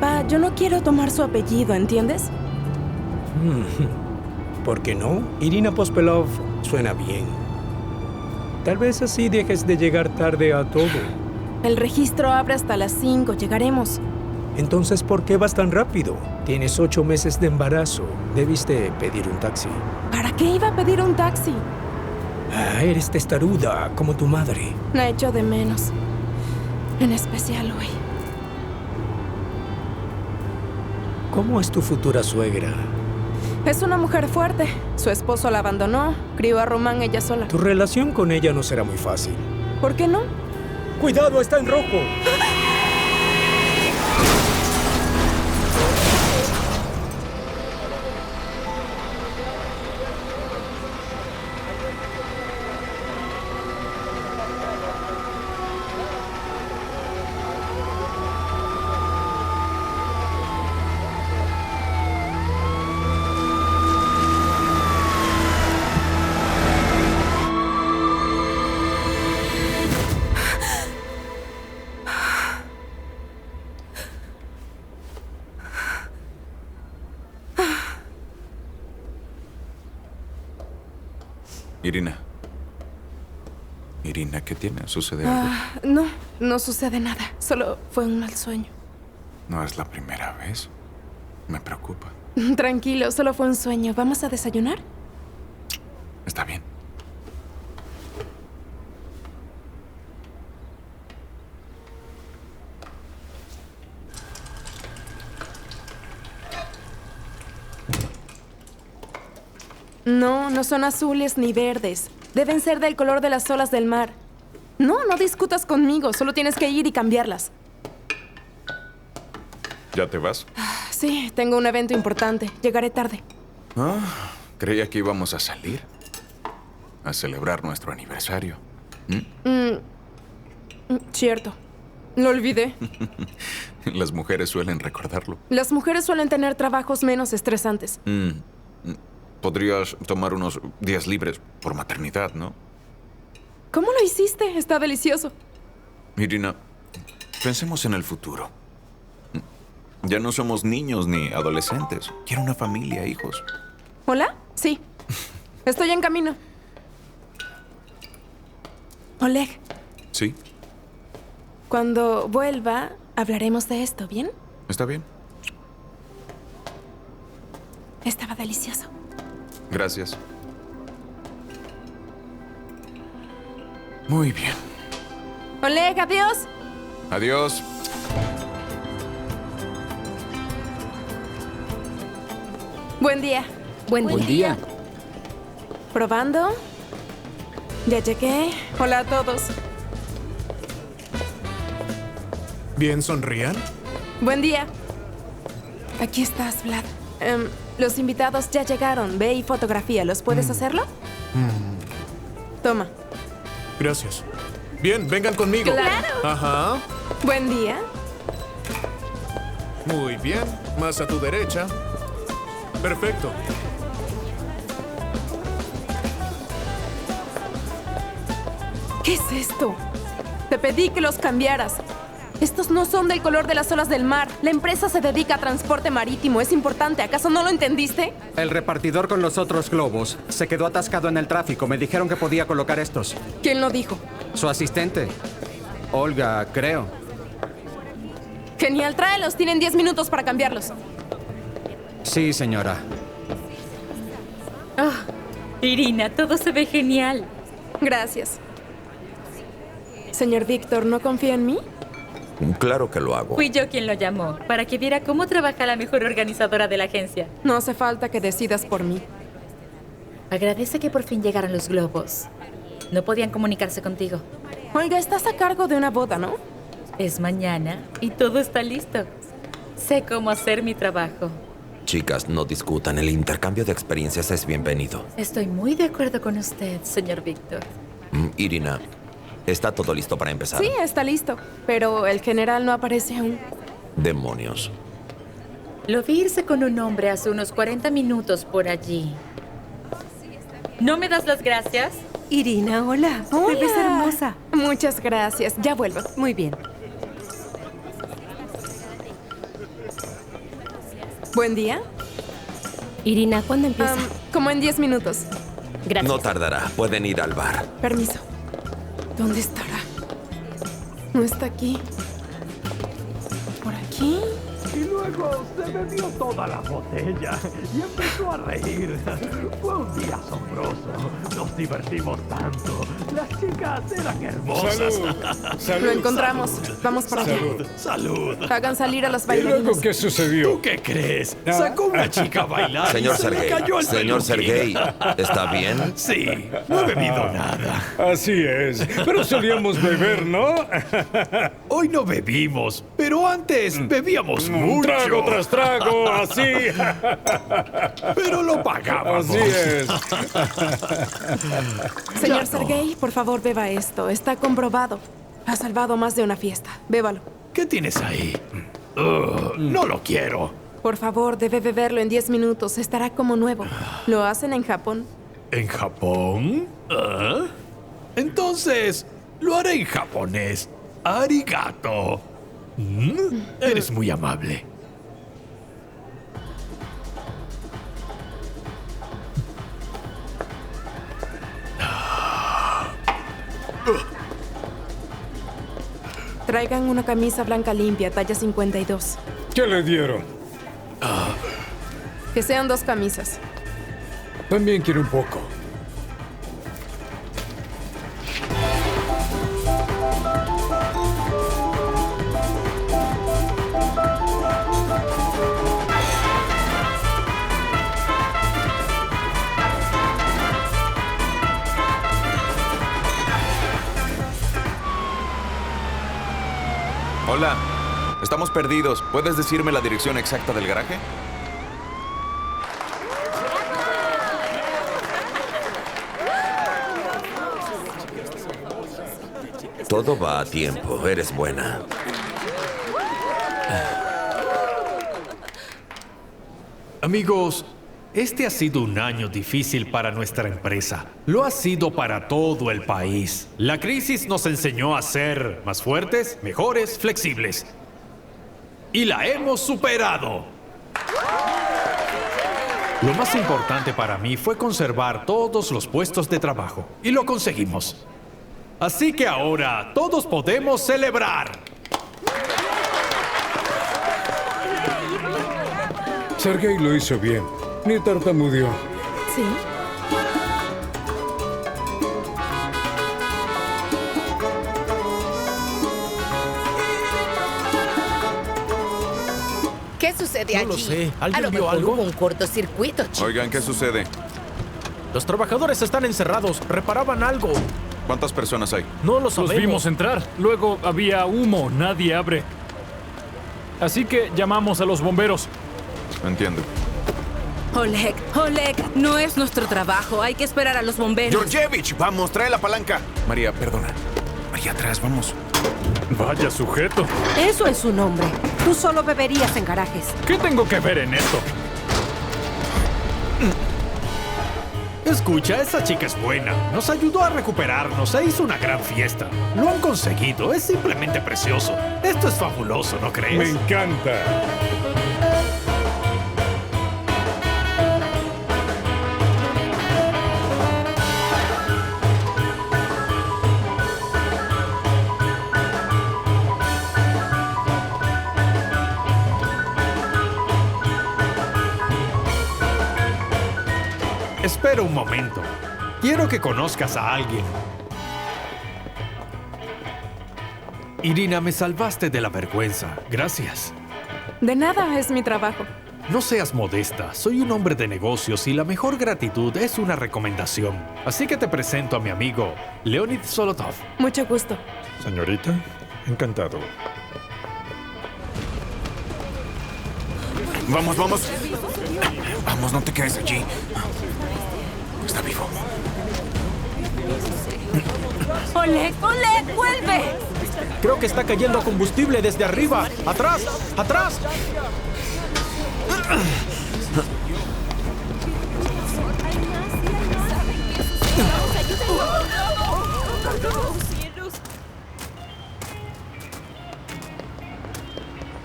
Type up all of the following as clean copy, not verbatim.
Papá, yo no quiero tomar su apellido, ¿entiendes? ¿Por qué no? Irina Pospelov suena bien. Tal vez así dejes de llegar tarde a todo. El registro abre hasta las 5, llegaremos. Entonces, ¿por qué vas tan rápido? Tienes 8 meses de embarazo. Debiste pedir un taxi. ¿Para qué iba a pedir un taxi? Eres testaruda, como tu madre. La echo de menos. En especial hoy. ¿Cómo es tu futura suegra? Es una mujer fuerte. Su esposo la abandonó, crió a Román ella sola. Tu relación con ella no será muy fácil. ¿Por qué no? ¡Cuidado, está en rojo! Irina. Irina, ¿qué tiene? ¿Sucede algo? No sucede nada. Solo fue un mal sueño. No es la primera vez. Me preocupa. Tranquilo, solo fue un sueño. ¿Vamos a desayunar? Está bien. No son azules ni verdes. Deben ser del color de las olas del mar. No discutas conmigo. Solo tienes que ir y cambiarlas. ¿Ya te vas? Sí, tengo un evento importante. Llegaré tarde. Creía que íbamos a salir. A celebrar nuestro aniversario. Cierto. Lo olvidé. Las mujeres suelen recordarlo. Las mujeres suelen tener trabajos menos estresantes. Podrías tomar unos días libres por maternidad, ¿no? ¿Cómo lo hiciste? Está delicioso. Irina, pensemos en el futuro. Ya no somos niños ni adolescentes. Quiero una familia, hijos. ¿Hola? Sí. Estoy en camino. Oleg. Sí. Cuando vuelva, hablaremos de esto, ¿bien? ¿Está bien? Estaba delicioso. Gracias. Muy bien. Oleg, adiós. Adiós. Buen día. Buen día. ¿Probando? Ya llegué. Hola a todos. ¿Bien sonrían? Buen día. Aquí estás, Vlad. Los invitados ya llegaron. Ve y fotografíalos. ¿Puedes hacerlo? Toma. Gracias. Bien, vengan conmigo. ¡Claro! Ajá. Buen día. Muy bien. Más a tu derecha. Perfecto. ¿Qué es esto? Te pedí que los cambiaras. Estos no son del color de las olas del mar. La empresa se dedica a transporte marítimo. Es importante. ¿Acaso no lo entendiste? El repartidor con los otros globos se quedó atascado en el tráfico. Me dijeron que podía colocar estos. ¿Quién lo dijo? Su asistente. Olga, creo. Genial. Tráelos. Tienen 10 minutos para cambiarlos. Sí, señora. Irina, todo se ve genial. Gracias. Señor Víctor, ¿no confía en mí? Claro que lo hago. Fui yo quien lo llamó, para que viera cómo trabaja la mejor organizadora de la agencia. No hace falta que decidas por mí. Agradece que por fin llegaron los globos. No podían comunicarse contigo. Oiga, estás a cargo de una boda, ¿no? Es mañana y todo está listo. Sé cómo hacer mi trabajo. Chicas, no discutan. El intercambio de experiencias es bienvenido. Estoy muy de acuerdo con usted, señor Víctor. Irina, ¿está todo listo para empezar? Sí, está listo. Pero el general no aparece aún. Demonios. Lo vi irse con un hombre hace unos 40 minutos por allí. ¿No me das las gracias? Irina, hola. Te ves hermosa. Muchas gracias. Ya vuelvo. Muy bien. Buen día. Irina, ¿cuándo empieza? Como en 10 minutos. Gracias. No tardará. Pueden ir al bar. Permiso. ¿Dónde estará? No está aquí. ¿Por aquí? Y luego se bebió toda la botella y empezó a reír. Fue un día asombroso. Nos divertimos tanto. Las chicas eran hermosas. Salud. Lo encontramos. Vamos por allá. Salud. Hagan salir a los ¿Y bailarines. luego qué sucedió? ¿Tú qué crees? Sacó una chica a bailar. Señor y se le Sergei. cayó el Señor peluquín. Sergei. ¿Está bien? Sí, no he bebido nada. Así es. Pero solíamos beber, ¿no? Hoy no bebimos, pero antes bebíamos mucho. Trago tras trago, así. Pero lo pagábamos. Así es. Señor Ya no. Sergei, por favor, beba esto. Está comprobado. Ha salvado más de una fiesta. Bébalo. ¿Qué tienes ahí? No lo quiero. Por favor, debe beberlo en 10 minutos. Estará como nuevo. ¿Lo hacen en Japón? ¿En Japón? ¿Ah? Entonces, lo haré en japonés. Arigato. Eres muy amable. Traigan una camisa blanca limpia, talla 52. ¿Qué le dieron? Que sean 2 camisas. También quiero un poco. Hola. Estamos perdidos. ¿Puedes decirme la dirección exacta del garaje? Todo va a tiempo. Eres buena. Amigos, este ha sido un año difícil para nuestra empresa. Lo ha sido para todo el país. La crisis nos enseñó a ser más fuertes, mejores, flexibles. Y la hemos superado. Lo más importante para mí fue conservar todos los puestos de trabajo. Y lo conseguimos. Así que ahora todos podemos celebrar. Sergei lo hizo bien. Ni tartamudeó. ¿Sí? ¿Qué sucede allí? No lo sé. ¿Alguien A lo vio mejor algo? hubo un cortocircuito, chicos. Oigan, ¿qué sucede? Los trabajadores están encerrados. Reparaban algo. ¿Cuántas personas hay? No lo Los sabemos. vimos entrar. Luego había humo. Nadie abre. Así que llamamos a los bomberos. Entiendo. Oleg, no es nuestro trabajo. Hay que esperar a los bomberos. Georgievich, vamos, trae la palanca. María, perdona. Allá atrás, vamos. Vaya sujeto. Eso es su nombre. Tú solo beberías en garajes. ¿Qué tengo que ver en esto? Escucha, esa chica es buena. Nos ayudó a recuperarnos e hizo una gran fiesta. Lo han conseguido. Es simplemente precioso. Esto es fabuloso, ¿no crees? Me encanta. Espera un momento. Quiero que conozcas a alguien. Irina, me salvaste de la vergüenza. Gracias. De nada, es mi trabajo. No seas modesta. Soy un hombre de negocios y la mejor gratitud es una recomendación. Así que te presento a mi amigo, Leonid Solotov. Mucho gusto. Señorita, encantado. Vamos, vamos. Vamos, no te quedes allí. Está vivo. Oleg, vuelve. Creo que está cayendo combustible desde arriba. ¡Atrás! ¡Atrás!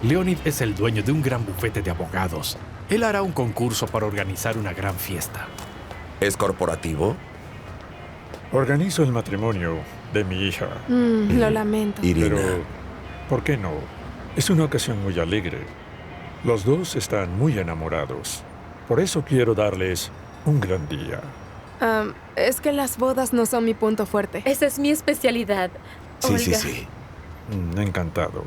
Leonid es el dueño de un gran bufete de abogados. Él hará un concurso para organizar una gran fiesta. ¿Es corporativo? Organizo el matrimonio de mi hija. Lo lamento. Irina. Pero, ¿por qué no? Es una ocasión muy alegre. Los dos están muy enamorados. Por eso quiero darles un gran día. Es que las bodas no son mi punto fuerte. Esa es mi especialidad. Sí, sí, Olga. sí. Encantado.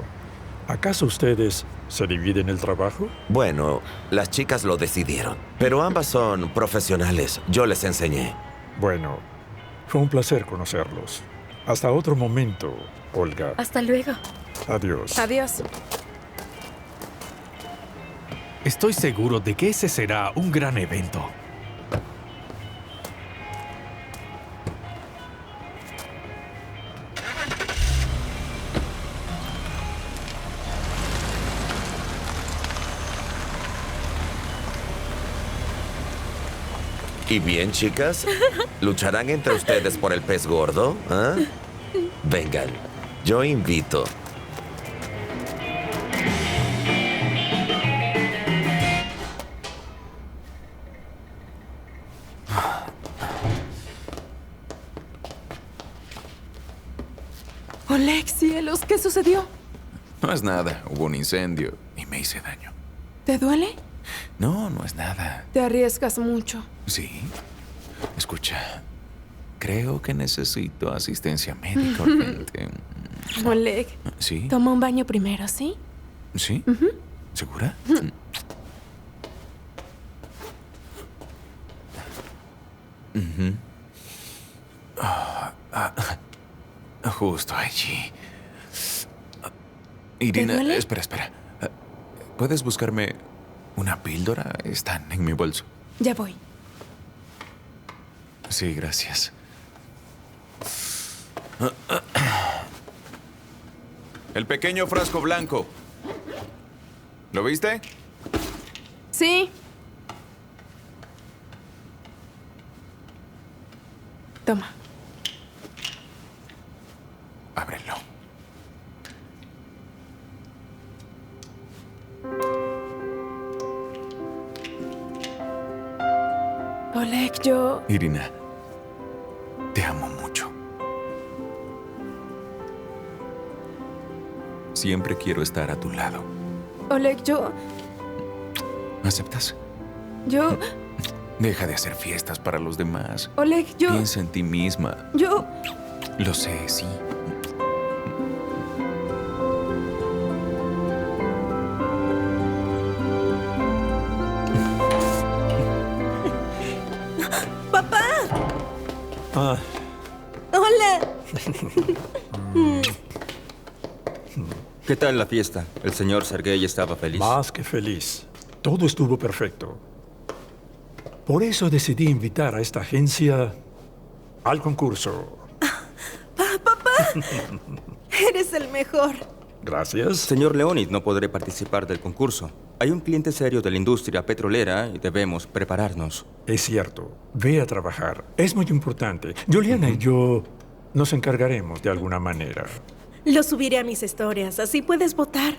¿Acaso ustedes se dividen el trabajo? Bueno, las chicas lo decidieron. Pero ambas son profesionales. Yo les enseñé. Bueno, fue un placer conocerlos. Hasta otro momento, Olga. Hasta luego. Adiós. Adiós. Estoy seguro de que ese será un gran evento. ¿Y bien, chicas? ¿Lucharán entre ustedes por el pez gordo? ¿Ah? Vengan, yo invito. Oleg, cielos, ¿qué sucedió? No es nada. Hubo un incendio y me hice daño. ¿Te duele? No, no es nada. Te arriesgas mucho. Sí. Escucha. Creo que necesito asistencia médica urgente. Oleg, ¿Sí? toma un baño primero, ¿sí? ¿Sí? ¿Segura? Justo allí. Irina, duele? espera. ¿Puedes buscarme una píldora? Están en mi bolso. Ya voy. Sí, gracias. El pequeño frasco blanco. ¿Lo viste? Sí. Toma. Ábrelo. Oleg, yo... Irina, te amo mucho. Siempre quiero estar a tu lado. Oleg, yo... ¿Aceptas? Yo... Deja de hacer fiestas para los demás. Oleg, yo... Piensa en ti misma. Yo... Lo sé, sí. ¡Papá! Ah, ¡Hola! ¿Qué tal la fiesta? ¿El señor Sergei estaba feliz? más que feliz. Todo estuvo perfecto. Por eso decidí invitar a esta agencia al concurso. Eres el mejor. Gracias. Señor Leonid, no podré participar del concurso. Hay un cliente serio de la industria petrolera y debemos prepararnos. Es cierto. Ve a trabajar. Es muy importante. Juliana y yo nos encargaremos de alguna manera. Lo subiré a mis historias, así puedes votar.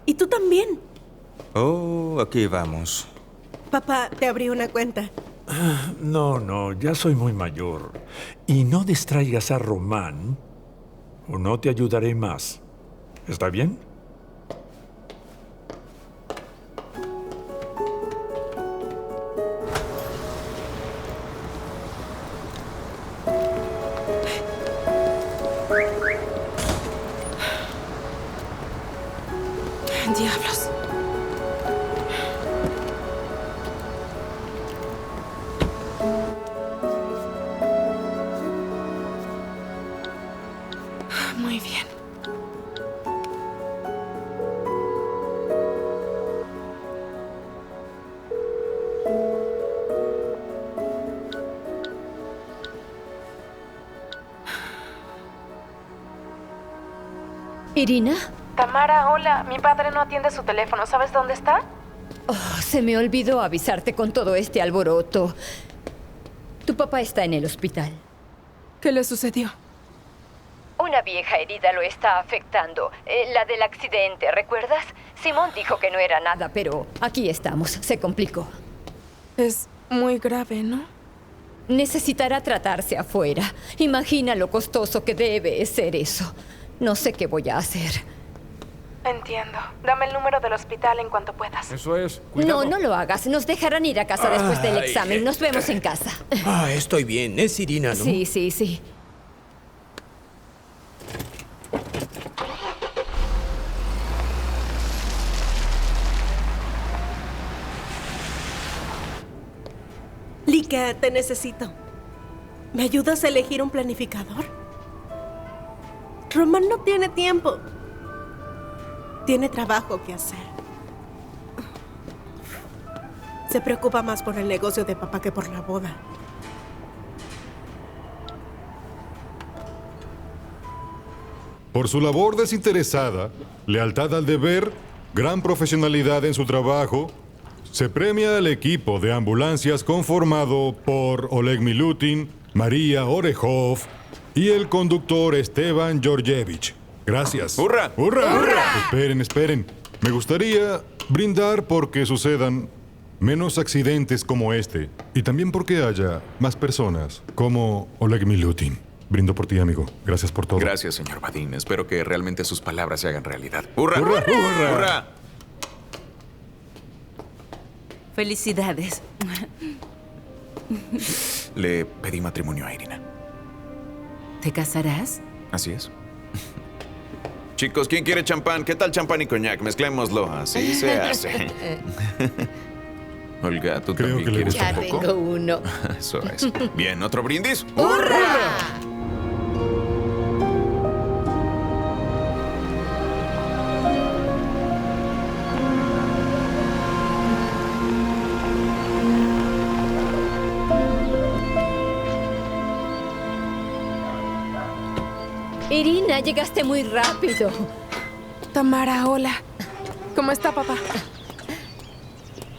Y tú también. Oh, aquí vamos. Papá, te abrí una cuenta. No, ya soy muy mayor. Y no distraigas a Román o no te ayudaré más. ¿Está bien? Diablos. Muy bien. ¿Irina? Tamara, hola. Mi padre no atiende su teléfono. ¿Sabes dónde está? Oh, se me olvidó avisarte con todo este alboroto. Tu papá está en el hospital. ¿Qué le sucedió? Una vieja herida lo está afectando. La del accidente, ¿recuerdas? Simón dijo que no era nada, pero aquí estamos. Se complicó. Es muy grave, ¿no? Necesitará tratarse afuera. Imagina lo costoso que debe ser eso. No sé qué voy a hacer. Entiendo. Dame el número del hospital en cuanto puedas. Eso es. Cuidado. No, no lo hagas. Nos dejarán ir a casa después del examen. Nos vemos en casa. Estoy bien. Es Irina, ¿no? Sí, sí, sí. Lika, te necesito. ¿Me ayudas a elegir un planificador? Roman no tiene tiempo. Tiene trabajo que hacer. Se preocupa más por el negocio de papá que por la boda. Por su labor desinteresada, lealtad al deber, gran profesionalidad en su trabajo, se premia al equipo de ambulancias conformado por Oleg Milutin, María Orejov y el conductor Esteban Georgievich. Gracias. ¡Hurra! ¡Hurra! ¡Hurra! Esperen. Me gustaría brindar porque sucedan menos accidentes como este y también porque haya más personas como Oleg Milutin. Brindo por ti, amigo. Gracias por todo. Gracias, señor Vadim. Espero que realmente sus palabras se hagan realidad. ¡Hurra! ¡Hurra! ¡Hurra! ¡Hurra! Felicidades. Le pedí matrimonio a Irina. ¿Te casarás? Así es. Chicos, ¿quién quiere champán? ¿Qué tal champán y coñac? Mezclémoslo. Así se hace. Olga, ¿tú también quieres Ya un poco? tengo uno. Eso es. Bien, ¿otro brindis? ¡Hurra! Irina, llegaste muy rápido. Tamara, hola. ¿Cómo está, papá?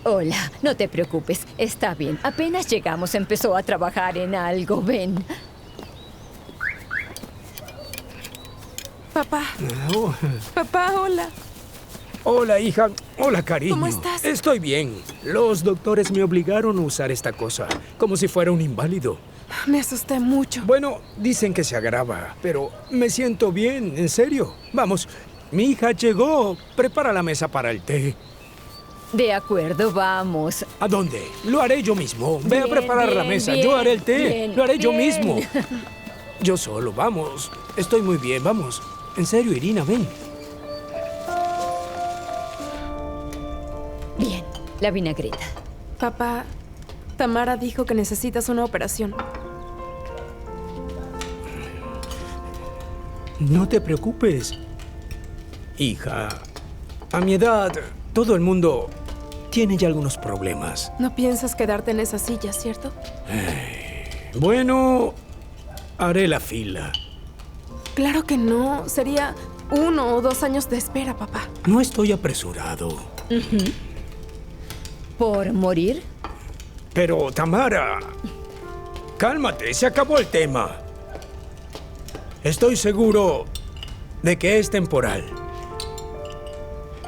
Hola, no te preocupes, está bien. Apenas llegamos, empezó a trabajar en algo, ven. Papá. Papá, hola. Hola, hija. Hola, cariño. ¿Cómo estás? Estoy bien. Los doctores me obligaron a usar esta cosa, como si fuera un inválido. Me asusté mucho. Bueno, dicen que se agrava, pero me siento bien, en serio. Vamos, mi hija llegó. Prepara la mesa para el té. De acuerdo, vamos. ¿A dónde? Lo haré yo mismo. Ve a Bien, preparar la bien, mesa. bien, Yo haré el té. bien, Lo haré yo bien. mismo. Yo solo, vamos. Estoy muy bien, vamos. En serio, Irina, ven. Bien, la vinagreta. Papá, Tamara dijo que necesitas una operación. No te preocupes. Hija, a mi edad, todo el mundo tiene ya algunos problemas. No piensas quedarte en esa silla, ¿cierto? Bueno, haré la fila. Claro que no. Sería 1 o 2 años de espera, papá. No estoy apresurado. ¿Por morir? Pero, Tamara, cálmate, se acabó el tema. Estoy seguro de que es temporal.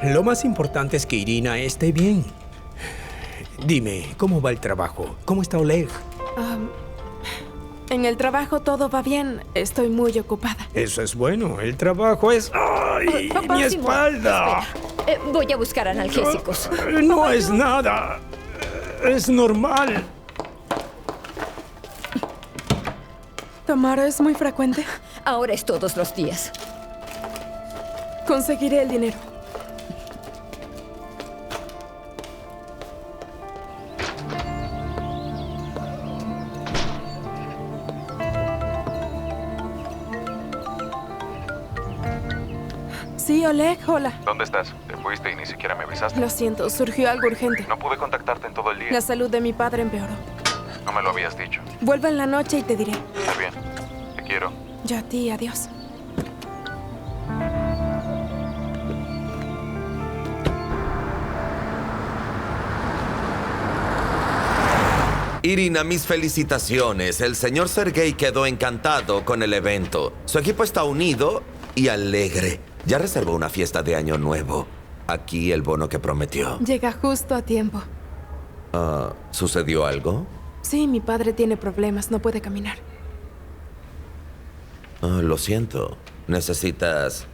Lo más importante es que Irina esté bien. Dime, ¿cómo va el trabajo? ¿Cómo está Oleg? En el trabajo todo va bien. Estoy muy ocupada. Eso es bueno. El trabajo es... ¡Ay! Papá, ¡Mi Simón, espalda! espera. Voy a buscar analgésicos. No es nada. Es normal. Tamara, ¿es muy frecuente? Ahora es todos los días. Conseguiré el dinero. Sí, Oleg, hola. ¿Dónde estás? Te fuiste y ni siquiera me avisaste. Lo siento, surgió algo urgente. No pude contactarte en todo el día. La salud de mi padre empeoró. No me lo habías dicho. Vuelvo en la noche y te diré. Está bien. Te quiero. Yo a ti, adiós. Irina, mis felicitaciones. El señor Sergei quedó encantado con el evento. Su equipo está unido y alegre. Ya reservó una fiesta de Año Nuevo. aquí el bono que prometió. Llega justo a tiempo. ¿Sucedió algo? Sí, mi padre tiene problemas, no puede caminar. Lo siento. ¿Necesitas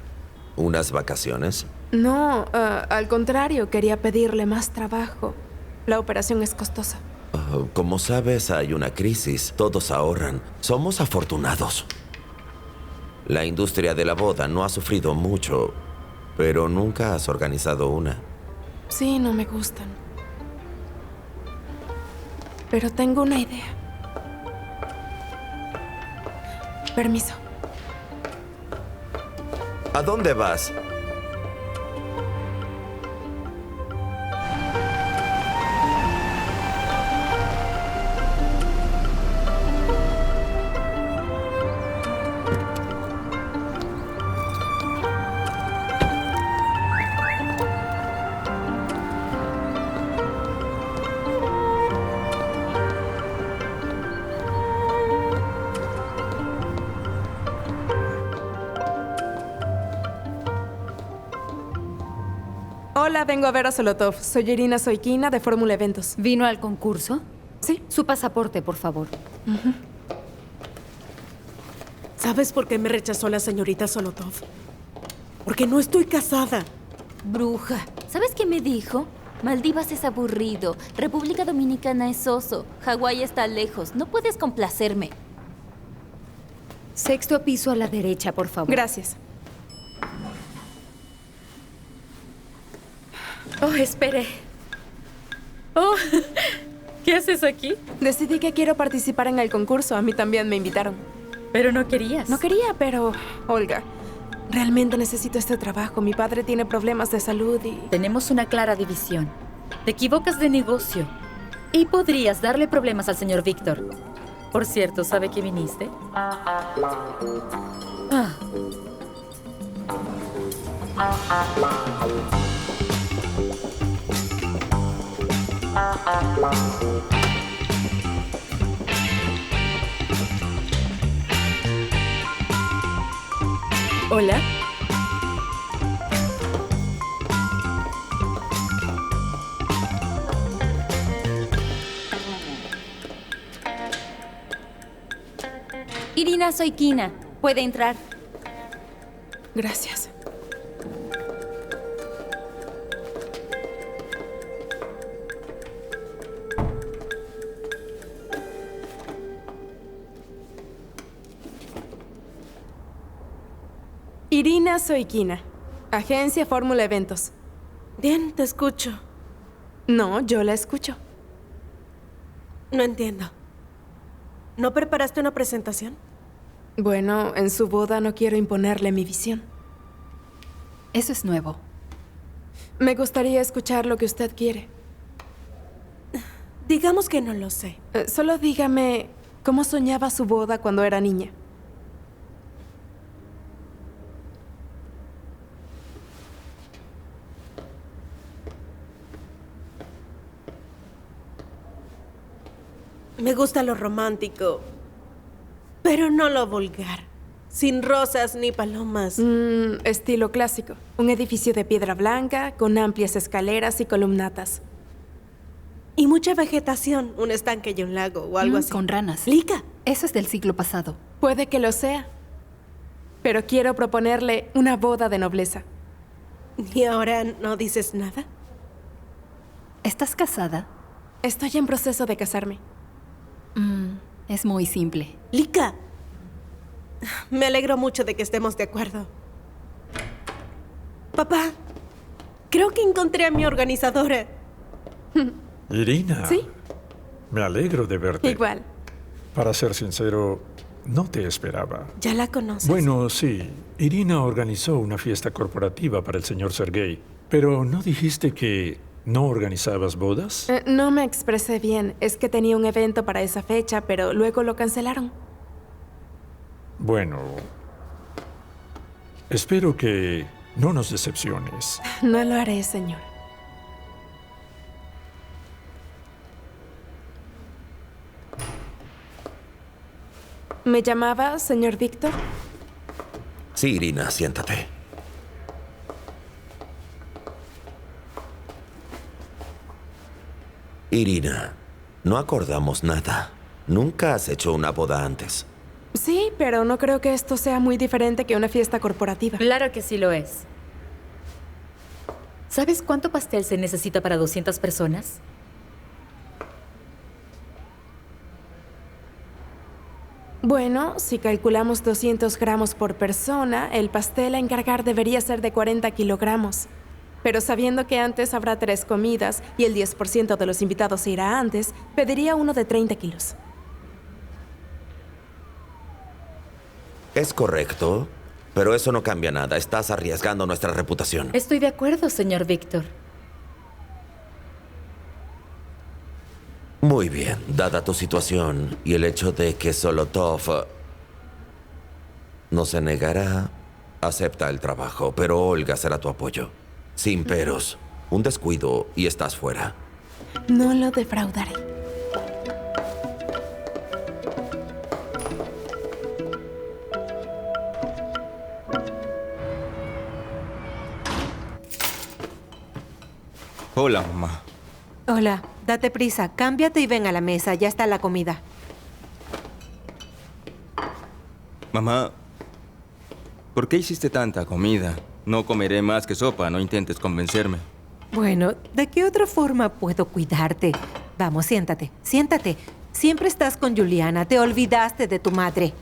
unas vacaciones? No, al contrario, quería pedirle más trabajo. La operación es costosa. Como sabes, hay una crisis. Todos ahorran. Somos afortunados. La industria de la boda no ha sufrido mucho, pero nunca has organizado una. Sí, no me gustan. Pero tengo una idea. Permiso. ¿A dónde vas? Hola, vengo a ver a Solotov. Soy Irina Soikina de Fórmula Eventos. ¿Vino al concurso? Sí. Su pasaporte, por favor. ¿Sabes por qué me rechazó la señorita Solotov? Porque no estoy casada. Bruja, ¿sabes qué me dijo? Maldivas es aburrido, República Dominicana es soso, Hawái está lejos, no puedes complacerme. Sexto piso a la derecha, por favor. Gracias. Oh, espere. Oh, ¿qué haces aquí? Decidí que quiero participar en el concurso. A mí también me invitaron. Pero no querías. No quería, pero... Olga, realmente necesito este trabajo. Mi padre tiene problemas de salud y... Tenemos una clara división. Te equivocas de negocio. Y podrías darle problemas al señor Víctor. Por cierto, ¿sabe que viniste? Hola. Irina Soikina, puede entrar. Gracias. Irina Soikina, Agencia Fórmula Eventos. Bien, te escucho. No, yo la escucho. No entiendo. ¿No preparaste una presentación? Bueno, en su boda no quiero imponerle mi visión. Eso es nuevo. Me gustaría escuchar lo que usted quiere. Digamos que no lo sé. Solo dígame cómo soñaba su boda cuando era niña. Me gusta lo romántico, pero no lo vulgar. Sin rosas ni palomas. Estilo clásico. Un edificio de piedra blanca, con amplias escaleras y columnatas. Y mucha vegetación, un estanque y un lago o algo así. Con ranas. Lika. Eso es del siglo pasado. Puede que lo sea. Pero quiero proponerle una boda de nobleza. ¿Y ahora no dices nada? ¿Estás casada? Estoy en proceso de casarme. Es muy simple. Lika. Me alegro mucho de que estemos de acuerdo. Papá, creo que encontré a mi organizadora. Irina. ¿Sí? Me alegro de verte. Igual. Para ser sincero, no te esperaba. ¿Ya la conoces? Bueno, sí. Irina organizó una fiesta corporativa para el señor Sergei. Pero ¿no dijiste que no organizabas bodas? No me expresé bien. Es que tenía un evento para esa fecha, pero luego lo cancelaron. Bueno, espero que no nos decepciones. No lo haré, señor. ¿Me llamaba, señor Víctor? Sí, Irina, siéntate. Irina, no acordamos nada. Nunca has hecho una boda antes. Sí, pero no creo que esto sea muy diferente que una fiesta corporativa. Claro que sí lo es. ¿Sabes cuánto pastel se necesita para 200 personas? Bueno, si calculamos 200 gramos por persona, el pastel a encargar debería ser de 40 kilogramos. Pero sabiendo que antes habrá 3 comidas y el 10% de los invitados se irá antes, pediría uno de 30 kilos. Es correcto, pero eso no cambia nada. Estás arriesgando nuestra reputación. Estoy de acuerdo, señor Víctor. Muy bien, dada tu situación y el hecho de que Solotov no se negará, acepta el trabajo, pero Olga será tu apoyo. Sin peros. Un descuido y estás fuera. No lo defraudaré. Hola, mamá. Hola, date prisa, cámbiate y ven a la mesa, ya está la comida. Mamá, ¿por qué hiciste tanta comida? No comeré más que sopa, no intentes convencerme. Bueno, ¿de qué otra forma puedo cuidarte? Vamos, siéntate, siéntate. Siempre estás con Juliana, te olvidaste de tu madre.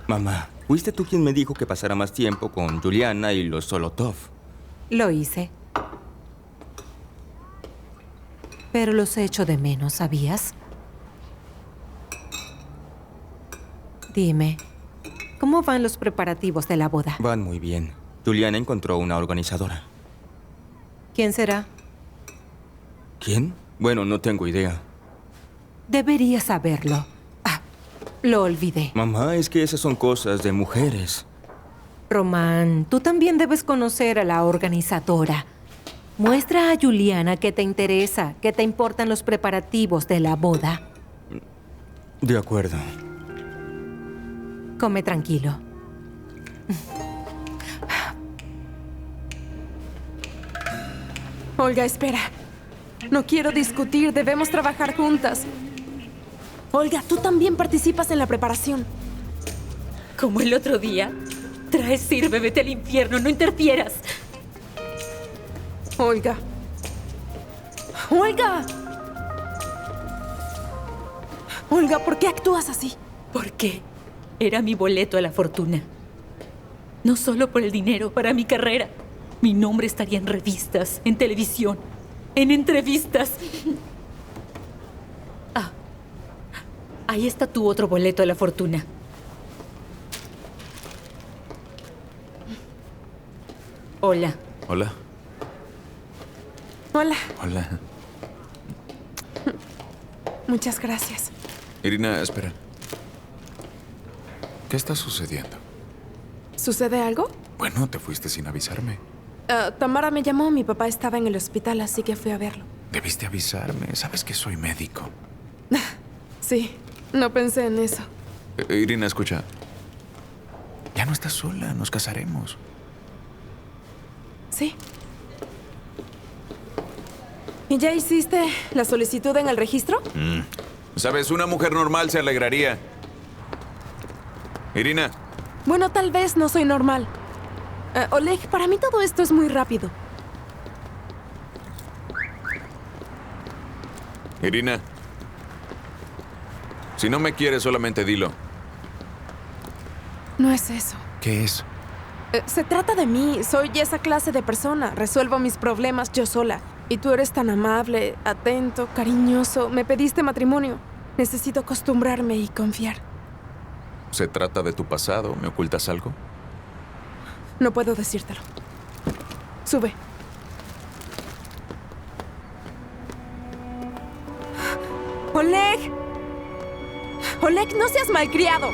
Mamá, fuiste tú quien me dijo que pasara más tiempo con Juliana y los Solotov. Lo hice. Pero los echo de menos, ¿sabías? Dime, ¿cómo van los preparativos de la boda? Van muy bien. Juliana encontró una organizadora. ¿Quién será? ¿Quién? Bueno, no tengo idea. Deberías saberlo. Ah, lo olvidé. Mamá, es que esas son cosas de mujeres. Román, tú también debes conocer a la organizadora. Muestra a Juliana que te interesa, que te importan los preparativos de la boda. De acuerdo. Come tranquilo. Olga, espera. No quiero discutir, debemos trabajar juntas. Olga, tú también participas en la preparación. Como el otro día. Trae, sirve, vete al infierno, no interfieras. Olga. ¡Olga! Olga, ¿por qué actúas así? ¿Por qué? Era mi boleto a la fortuna. No solo por el dinero, para mi carrera. Mi nombre estaría en revistas, en televisión, en entrevistas. Ah, ahí está tu otro boleto a la fortuna. Hola. Hola. Hola. Hola. Muchas gracias. Irina, espera. ¿Qué está sucediendo? ¿Sucede algo? Bueno, te fuiste sin avisarme. Tamara me llamó, mi papá estaba en el hospital, así que fui a verlo. Debiste avisarme. Sabes que soy médico. Sí, no pensé en eso. Irina, escucha. Ya no estás sola, nos casaremos. Sí. ¿Y ya hiciste la solicitud en el registro? Sabes, una mujer normal se alegraría. Irina. Bueno, tal vez no soy normal. Oleg, para mí todo esto es muy rápido. Irina. Si no me quieres, solamente dilo. No es eso. ¿Qué es? Se trata de mí. Soy esa clase de persona. Resuelvo mis problemas yo sola. Y tú eres tan amable, atento, cariñoso. Me pediste matrimonio. Necesito acostumbrarme y confiar. ¿Se trata de tu pasado? ¿Me ocultas algo? No puedo decírtelo. Sube. ¡Oleg! ¡Oleg, no seas malcriado!